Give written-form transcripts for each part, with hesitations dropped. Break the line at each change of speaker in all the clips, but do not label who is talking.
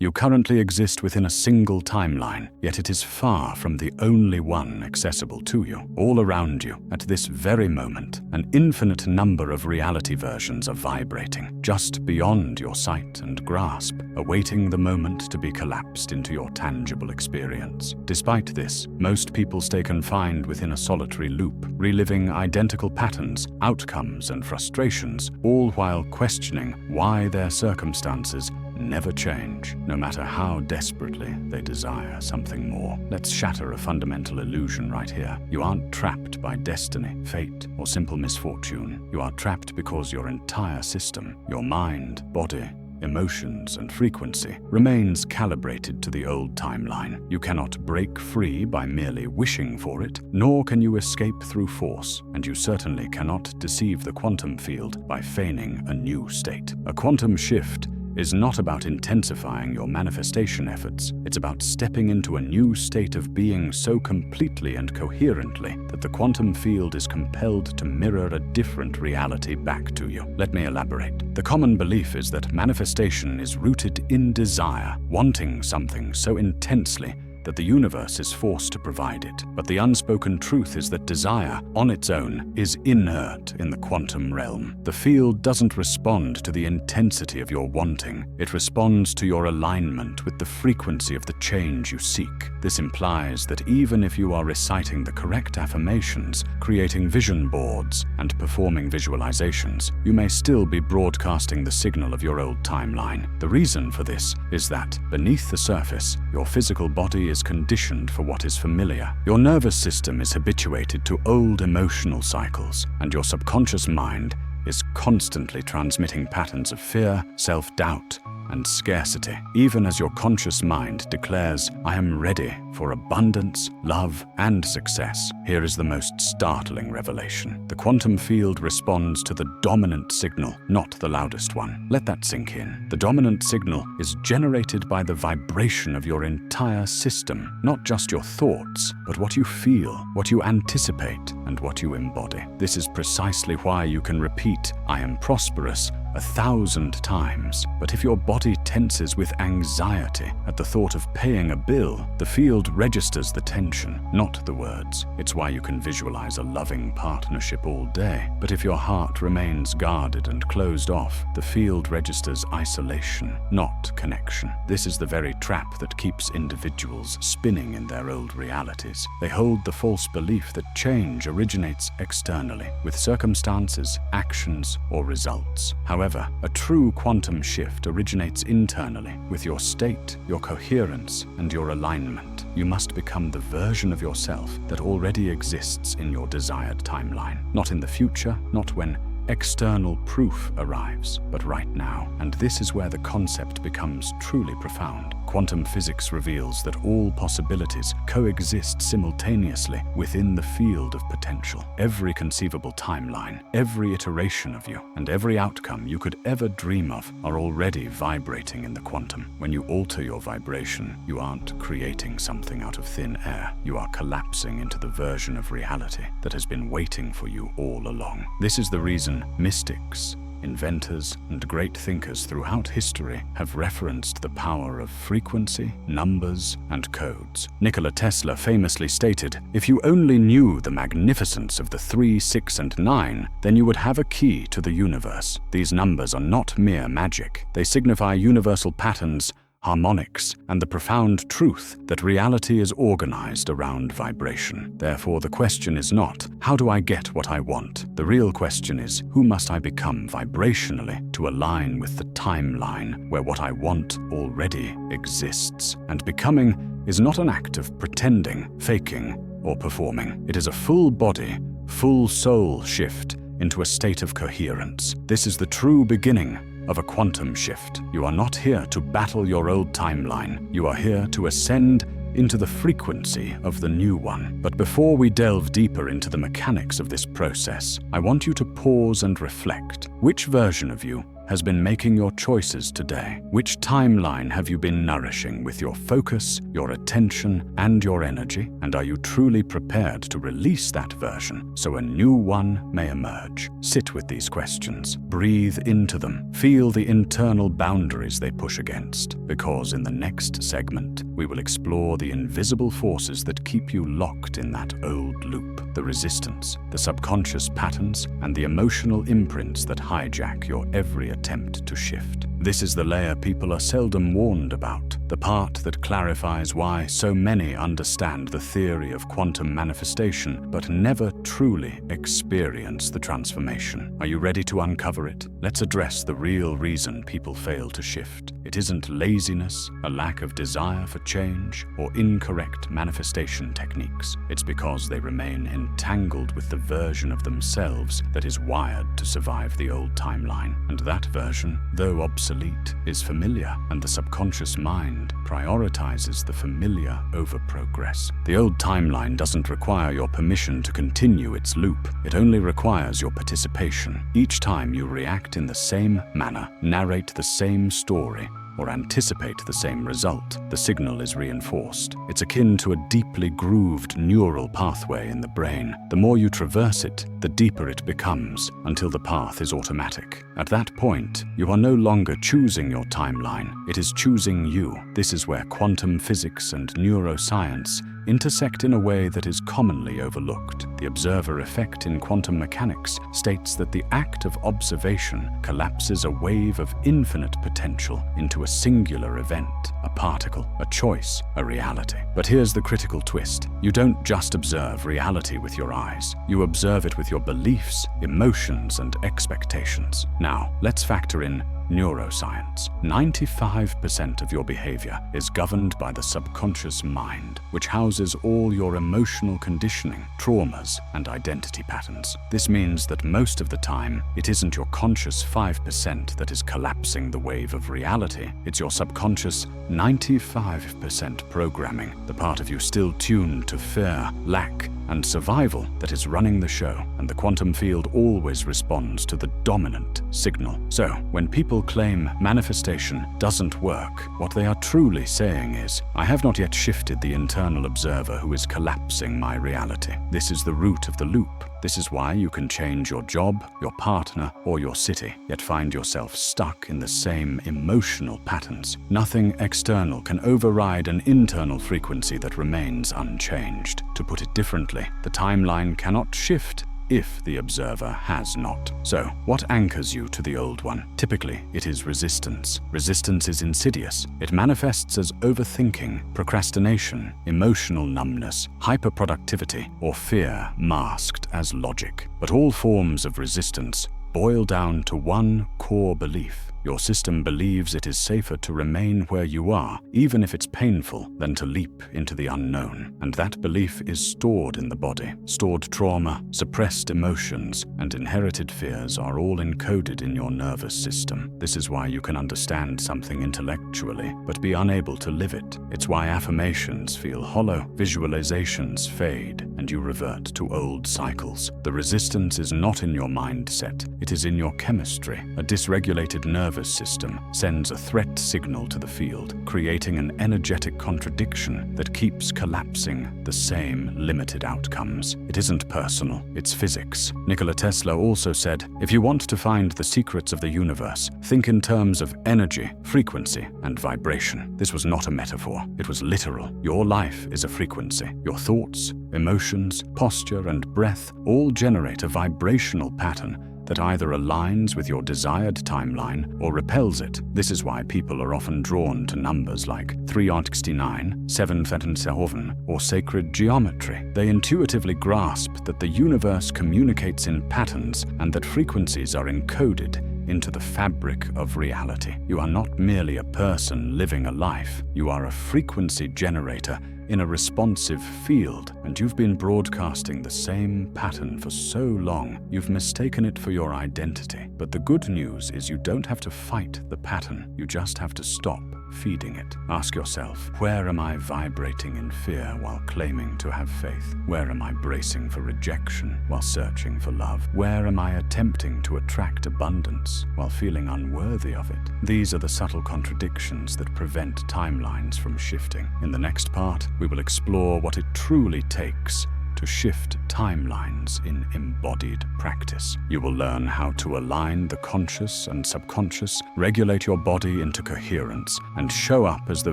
You currently exist within a single timeline, yet it is far from the only one accessible to you. All around you, at this very moment, an infinite number of reality versions are vibrating, just beyond your sight and grasp, awaiting the moment to be collapsed into your tangible experience. Despite this, most people stay confined within a solitary loop, reliving identical patterns, outcomes, and frustrations, all while questioning why their circumstances never change, no matter how desperately they desire something more. Let's shatter a fundamental illusion right here. You aren't trapped by destiny, fate, or simple misfortune. You are trapped because your entire system, your mind, body, emotions, and frequency remains calibrated to the old timeline. You cannot break free by merely wishing for it, nor can you escape through force, and you certainly cannot deceive the quantum field by feigning a new state. A quantum shift is not about intensifying your manifestation efforts. It's about stepping into a new state of being so completely and coherently that the quantum field is compelled to mirror a different reality back to you. Let me elaborate. The common belief is that manifestation is rooted in desire, wanting something so intensely that the universe is forced to provide it. But the unspoken truth is that desire, on its own, is inert in the quantum realm. The field doesn't respond to the intensity of your wanting. It responds to your alignment with the frequency of the change you seek. This implies that even if you are reciting the correct affirmations, creating vision boards, and performing visualizations, you may still be broadcasting the signal of your old timeline. The reason for this is that, beneath the surface, your physical body is conditioned for what is familiar. Your nervous system is habituated to old emotional cycles, and your subconscious mind is constantly transmitting patterns of fear, self-doubt, and scarcity. Even as your conscious mind declares, "I am ready for abundance, love, and success," here is the most startling revelation. The quantum field responds to the dominant signal, not the loudest one. Let that sink in. The dominant signal is generated by the vibration of your entire system, not just your thoughts, but what you feel, what you anticipate, and what you embody. This is precisely why you can repeat, "I am prosperous," 1,000 times. But if your body tenses with anxiety at the thought of paying a bill, the field registers the tension, not the words. It's why you can visualize a loving partnership all day. But if your heart remains guarded and closed off, the field registers isolation, not connection. This is the very trap that keeps individuals spinning in their old realities. They hold the false belief that change originates externally, with circumstances, actions, or results. However, a true quantum shift originates internally, with your state, your coherence, and your alignment. You must become the version of yourself that already exists in your desired timeline. Not in the future, not when external proof arrives, but right now. And this is where the concept becomes truly profound. Quantum physics reveals that all possibilities coexist simultaneously within the field of potential. Every conceivable timeline, every iteration of you, and every outcome you could ever dream of are already vibrating in the quantum. When you alter your vibration, you aren't creating something out of thin air. You are collapsing into the version of reality that has been waiting for you all along. This is the reason mystics, inventors, and great thinkers throughout history have referenced the power of frequency, numbers, and codes. Nikola Tesla famously stated, "If you only knew the magnificence of the 3, 6, and 9, then you would have a key to the universe." These numbers are not mere magic. They signify universal patterns, harmonics, and the profound truth that reality is organized around vibration. Therefore, the question is not, how do I get what I want? The real question is, who must I become vibrationally to align with the timeline where what I want already exists? And becoming is not an act of pretending, faking, or performing. It is a full body, full soul shift into a state of coherence. This is the true beginning of a quantum shift. You are not here to battle your old timeline. You are here to ascend into the frequency of the new one. But before we delve deeper into the mechanics of this process, I want you to pause and reflect. Which version of you has been making your choices today? Which timeline have you been nourishing with your focus, your attention, and your energy? And are you truly prepared to release that version so a new one may emerge? Sit with these questions. Breathe into them. Feel the internal boundaries they push against. Because in the next segment, we will explore the invisible forces that keep you locked in that old loop. The resistance, the subconscious patterns, and the emotional imprints that hijack your every attempt to shift. This is the layer people are seldom warned about, the part that clarifies why so many understand the theory of quantum manifestation but never truly experience the transformation. Are you ready to uncover it? Let's address the real reason people fail to shift. It isn't laziness, a lack of desire for change, or incorrect manifestation techniques. It's because they remain entangled with the version of themselves that is wired to survive the old timeline. And that version, though obsolete, is familiar, and the subconscious mind prioritizes the familiar over progress. The old timeline doesn't require your permission to continue its loop. It only requires your participation. Each time you react in the same manner, narrate the same story, or anticipate the same result, the signal is reinforced. It's akin to a deeply grooved neural pathway in the brain. The more you traverse it, the deeper it becomes, until the path is automatic. At that point, you are no longer choosing your timeline. It is choosing you. This is where quantum physics and neuroscience intersect in a way that is commonly overlooked. The observer effect in quantum mechanics states that the act of observation collapses a wave of infinite potential into a singular event, a particle, a choice, a reality. But here's the critical twist. You don't just observe reality with your eyes. You observe it with your beliefs, emotions, and expectations. Now, let's factor in neuroscience. 95% of your behavior is governed by the subconscious mind, which houses all your emotional conditioning, traumas, and identity patterns. This means that most of the time, it isn't your conscious 5% that is collapsing the wave of reality. It's your subconscious 95% programming, the part of you still tuned to fear, lack, and survival that is running the show, and the quantum field always responds to the dominant signal. So, when people claim manifestation doesn't work, what they are truly saying is, I have not yet shifted the internal observer who is collapsing my reality. This is the root of the loop. This is why you can change your job, your partner, or your city, yet find yourself stuck in the same emotional patterns. Nothing external can override an internal frequency that remains unchanged. To put it differently, the timeline cannot shift if the observer has not. So, what anchors you to the old one? Typically, it is resistance. Resistance is insidious. It manifests as overthinking, procrastination, emotional numbness, hyperproductivity, or fear masked as logic. But all forms of resistance boil down to one core belief. Your system believes it is safer to remain where you are, even if it's painful, than to leap into the unknown. And that belief is stored in the body. Stored trauma, suppressed emotions, and inherited fears are all encoded in your nervous system. This is why you can understand something intellectually, but be unable to live it. It's why affirmations feel hollow, visualizations fade, and you revert to old cycles. The resistance is not in your mindset. It is in your chemistry. A dysregulated nervous system sends a threat signal to the field, creating an energetic contradiction that keeps collapsing the same limited outcomes. It isn't personal, it's physics. Nikola Tesla also said, if you want to find the secrets of the universe, think in terms of energy, frequency, and vibration. This was not a metaphor, it was literal. Your life is a frequency. Your thoughts, emotions, posture, and breath all generate a vibrational pattern that either aligns with your desired timeline or repels it. This is why people are often drawn to numbers like 369, 7, or sacred geometry. They intuitively grasp that the universe communicates in patterns and that frequencies are encoded into the fabric of reality. You are not merely a person living a life. You are a frequency generator in a responsive field, and you've been broadcasting the same pattern for so long, you've mistaken it for your identity. But the good news is you don't have to fight the pattern, you just have to stop. feeding it. Ask yourself, where am I vibrating in fear while claiming to have faith? Where am I bracing for rejection while searching for love? Where am I attempting to attract abundance while feeling unworthy of it? These are the subtle contradictions that prevent timelines from shifting. In the next part, we will explore what it truly takes to shift timelines in embodied practice. You will learn how to align the conscious and subconscious, regulate your body into coherence, and show up as the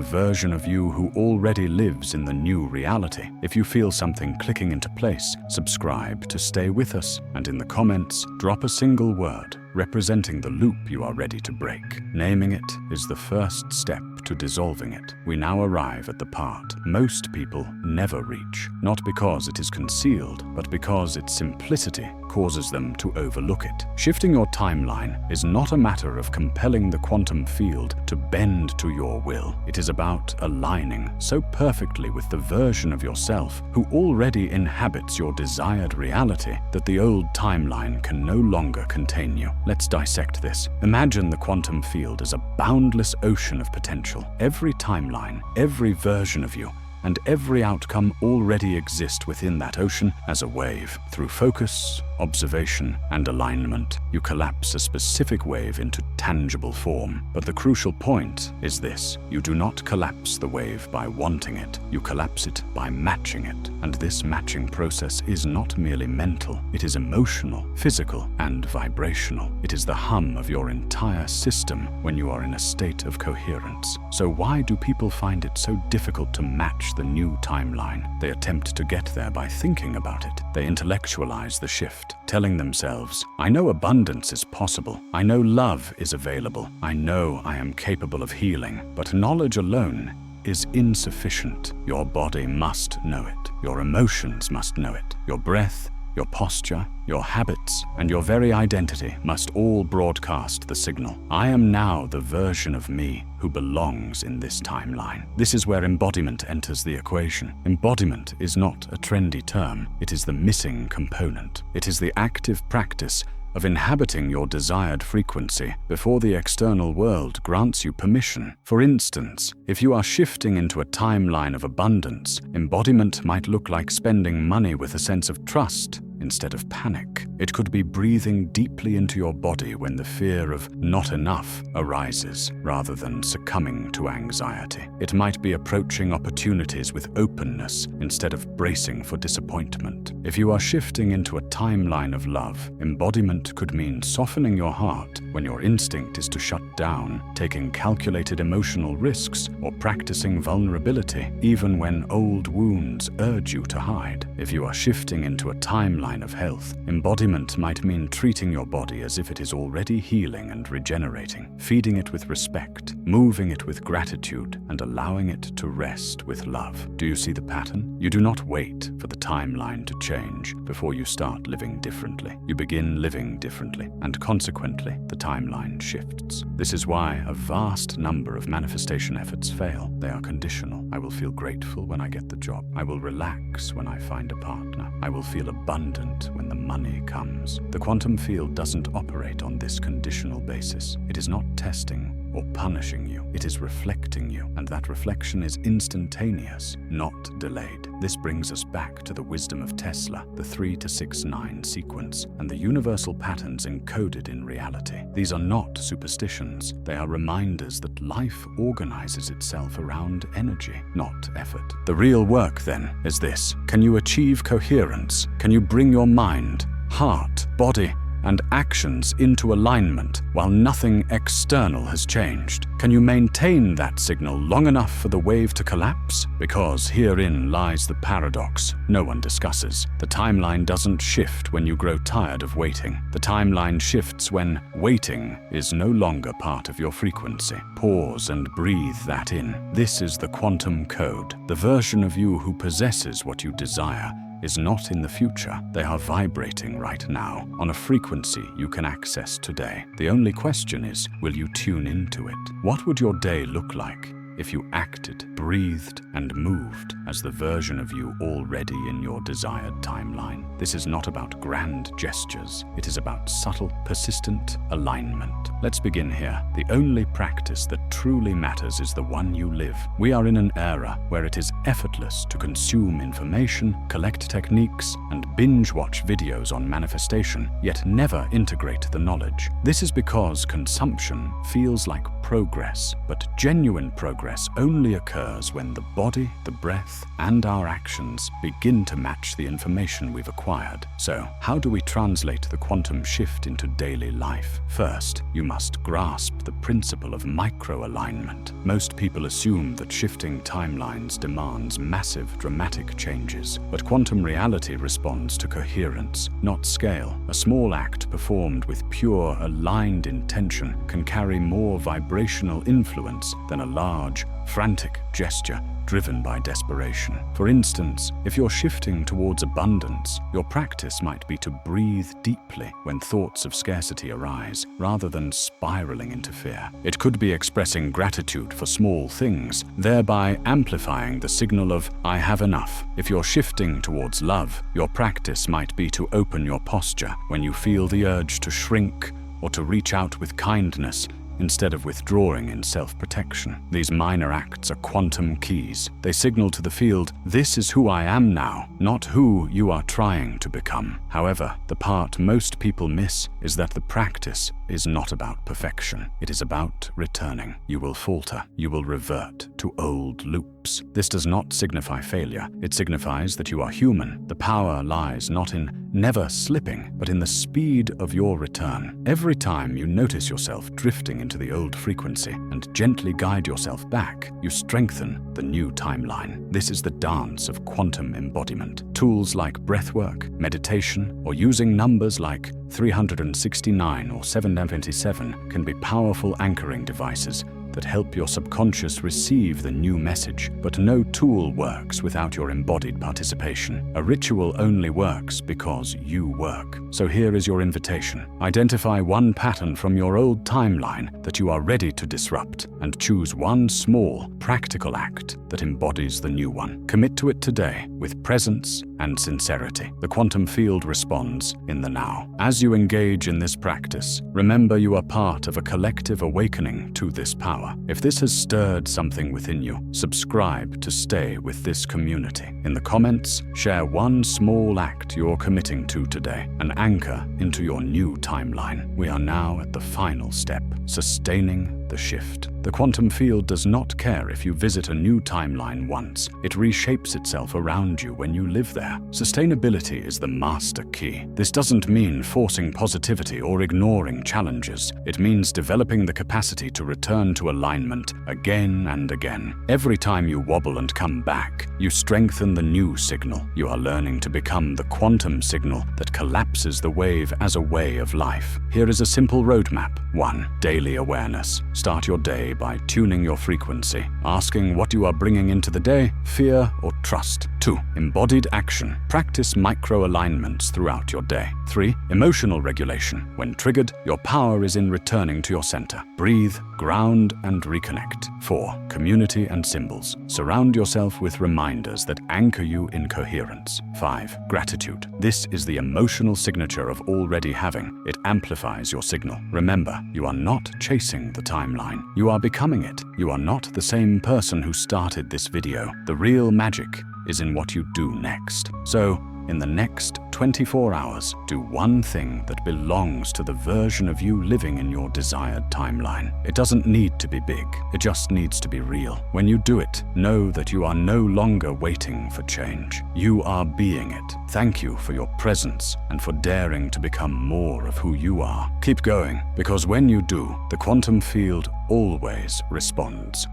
version of you who already lives in the new reality. If you feel something clicking into place, subscribe to stay with us, and in the comments, drop a single word representing the loop you are ready to break. Naming it is the first step to dissolving it. We now arrive at the part most people never reach, not because it is concealed, but because its simplicity causes them to overlook it. Shifting your timeline is not a matter of compelling the quantum field to bend to your will. It is about aligning so perfectly with the version of yourself who already inhabits your desired reality that the old timeline can no longer contain you. Let's dissect this. Imagine the quantum field as a boundless ocean of potential. Every timeline, every version of you, and every outcome already exist within that ocean as a wave. Through focus, observation, and alignment, you collapse a specific wave into tangible form. But the crucial point is this: you do not collapse the wave by wanting it, you collapse it by matching it. And this matching process is not merely mental, it is emotional, physical, and vibrational. It is the hum of your entire system when you are in a state of coherence. So why do people find it so difficult to match the new timeline? They attempt to get there by thinking about it. They intellectualize the shift, telling themselves, I know abundance is possible. I know love is available. I know I am capable of healing. But knowledge alone is insufficient. Your body must know it. Your emotions must know it. Your breath, your posture, your habits, and your very identity must all broadcast the signal. I am now the version of me who belongs in this timeline. This is where embodiment enters the equation. Embodiment is not a trendy term. It is the missing component. It is the active practice of inhabiting your desired frequency before the external world grants you permission. For instance, if you are shifting into a timeline of abundance, embodiment might look like spending money with a sense of trust instead of panic. It could be breathing deeply into your body when the fear of not enough arises, rather than succumbing to anxiety. It might be approaching opportunities with openness instead of bracing for disappointment. If you are shifting into a timeline of love, embodiment could mean softening your heart when your instinct is to shut down, taking calculated emotional risks, or practicing vulnerability even when old wounds urge you to hide. If you are shifting into a timeline of health, embodiment might mean treating your body as if it is already healing and regenerating, feeding it with respect, moving it with gratitude, and allowing it to rest with love. Do you see the pattern? You do not wait for the timeline to change before you start living differently. You begin living differently, and consequently, the timeline shifts. This is why a vast number of manifestation efforts fail. They are conditional. I will feel grateful when I get the job. I will relax when I find a partner. I will feel abundant when the money comes. The quantum field doesn't operate on this conditional basis. It is not testing or punishing you. It is reflecting you, and that reflection is instantaneous, not delayed. This brings us back to the wisdom of Tesla, the 3 to 6 9 sequence, and the universal patterns encoded in reality. These are not superstitions. They are reminders that life organizes itself around energy, not effort. The real work, then, is this. Can you achieve coherence? Can you bring your mind, heart, body, and actions into alignment while nothing external has changed? Can you maintain that signal long enough for the wave to collapse? Because herein lies the paradox no one discusses. The timeline doesn't shift when you grow tired of waiting. The timeline shifts when waiting is no longer part of your frequency. Pause and breathe that in. This is the quantum code. The version of you who possesses what you desire is not in the future. They are vibrating right now on a frequency you can access today. The only question is, will you tune into it? What would your day look like if you acted, breathed, and moved as the version of you already in your desired timeline. This is not about grand gestures. It is about subtle, persistent alignment. Let's begin here. The only practice that truly matters is the one you live. We are in an era where it is effortless to consume information, collect techniques, and binge-watch videos on manifestation, yet never integrate the knowledge. This is because consumption feels like progress, but genuine progress only occurs when the body, the breath, and our actions begin to match the information we've acquired. So, how do we translate the quantum shift into daily life? First, you must grasp the principle of micro-alignment. Most people assume that shifting timelines demands massive, dramatic changes, but quantum reality responds to coherence, not scale. A small act performed with pure, aligned intention can carry more vibrational influence than a large, frantic gesture driven by desperation. For instance, if you're shifting towards abundance, your practice might be to breathe deeply when thoughts of scarcity arise, rather than spiraling into fear. It could be expressing gratitude for small things, thereby amplifying the signal of "I have enough." If you're shifting towards love, your practice might be to open your posture when you feel the urge to shrink or to reach out with kindness instead of withdrawing in self-protection. These minor acts are quantum keys. They signal to the field, "This is who I am now, not who you are trying to become." However, the part most people miss is that the practice is not about perfection. It is about returning. You will falter. You will revert to old loops. This does not signify failure. It signifies that you are human. The power lies not in never slipping, but in the speed of your return. Every time you notice yourself drifting into the old frequency and gently guide yourself back, you strengthen the new timeline. This is the dance of quantum embodiment. Tools like breathwork, meditation, or using numbers like 369 or 727 can be powerful anchoring devices that help your subconscious receive the new message, but no tool works without your embodied participation. A ritual only works because you work. So here is your invitation. Identify one pattern from your old timeline that you are ready to disrupt, and choose one small, practical act that embodies the new one. Commit to it today with presence and sincerity. The quantum field responds in the now. As you engage in this practice, remember you are part of a collective awakening to this power. If this has stirred something within you, subscribe to stay with this community. In the comments, share one small act you're committing to today, an anchor into your new timeline. We are now at the final step, sustaining the shift. The quantum field does not care if you visit a new timeline once. It reshapes itself around you when you live there. Sustainability is the master key. This doesn't mean forcing positivity or ignoring challenges. It means developing the capacity to return to alignment again and again. Every time you wobble and come back, you strengthen the new signal. You are learning to become the quantum signal that collapses the wave as a way of life. Here is a simple roadmap. 1. Daily awareness. Start your day by tuning your frequency, asking what you are bringing into the day, fear or trust. 2. Embodied action. Practice micro-alignments throughout your day. 3. Emotional regulation. When triggered, your power is in returning to your center. Breathe, ground, and reconnect. 4. Community and symbols. Surround yourself with reminders that anchor you in coherence. 5. Gratitude. This is the emotional signature of already having. It amplifies your signal. Remember, you are not chasing the timeline. You are becoming it. You are not the same person who started this video. The real magic is in what you do next. So, in the next 24 hours, do one thing that belongs to the version of you living in your desired timeline. It doesn't need to be big. It just needs to be real. When you do it, know that you are no longer waiting for change. You are being it. Thank you for your presence and for daring to become more of who you are. Keep going, because when you do, the quantum field always responds.